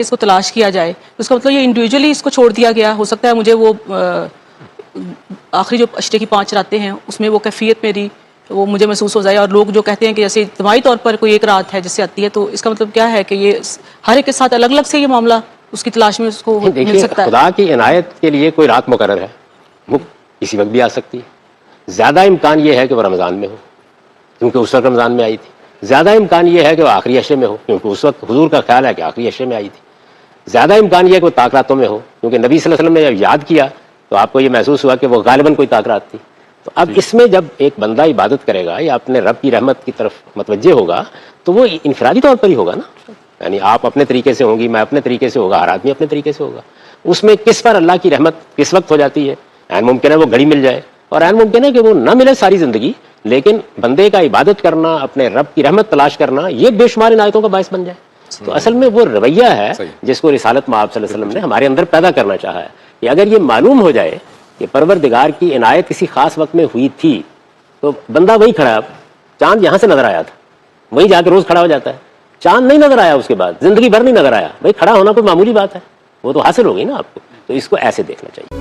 اس کو تلاش کیا جائے. اس کا مطلب یہ انڈیویجولی اس کو چھوڑ دیا گیا. ہو سکتا ہے مجھے وہ آخری جو اشرے کی 5 راتیں ہیں اس میں وہ کیفیت میری وہ مجھے محسوس ہو جائے, اور لوگ جو کہتے ہیں کہ جیسے اجتماعی طور پر کوئی ایک رات ہے جس سے آتی ہے, تو اس کا مطلب کیا ہے کہ یہ ہر ایک کے ساتھ الگ الگ سے یہ معاملہ اس کی تلاش میں اس کو مل سکتا ہے. خدا کی عنایت کے لیے کوئی رات مقرر ہے, وہ کسی وقت بھی آ سکتی ہے. زیادہ امکان یہ ہے کہ وہ رمضان میں ہو کیونکہ اس وقت رمضان میں آئی تھی. زیادہ امکان یہ ہے کہ وہ آخری عشرے میں ہو کیونکہ اس وقت حضور کا خیال ہے کہ آخری عشرے میں آئی تھی. زیادہ امکان یہ ہے کہ وہ طاق راتوں میں ہو کیونکہ نبی صلی اللہ علیہ وسلم نے جب یاد کیا تو آپ کو یہ محسوس ہوا کہ وہ غالباً کوئی طاق رات تھی. تو اب اس میں جب ایک بندہ عبادت کرے گا یا اپنے رب کی رحمت کی طرف متوجہ ہوگا تو وہ انفرادی طور پر ہی ہوگا نا. یعنی آپ اپنے طریقے سے ہوں گی, میں اپنے طریقے سے ہوگا, ہر آدمی اپنے طریقے سے ہوگا. اس میں کس پر اللہ کی رحمت کس وقت ہو جاتی ہے, عین ممکن ہے وہ گھڑی مل جائے اور عین ممکن ہے کہ وہ نہ ملے ساری زندگی, لیکن بندے کا عبادت کرنا, اپنے رب کی رحمت تلاش کرنا, یہ بے شمار عنایتوں کا باعث بن جائے. تو اصل میں وہ رویہ ہے جس کو رسالت مآب صلی اللہ علیہ وسلم نے ہمارے اندر پیدا کرنا چاہا ہے کہ اگر یہ معلوم ہو جائے کہ پروردگار کی عنایت کسی خاص وقت میں ہوئی تھی تو بندہ وہی کھڑا ہے. چاند یہاں سے نظر آیا تھا, وہیں جا کے روز کھڑا ہو جاتا ہے. چاند نہیں نظر آیا, اس کے بعد زندگی بھر نہیں نظر آیا, بھائی کھڑا ہونا کوئی معمولی بات ہے, وہ تو حاصل ہو گئی نا آپ کو. تو اس کو ایسے دیکھنا چاہیے.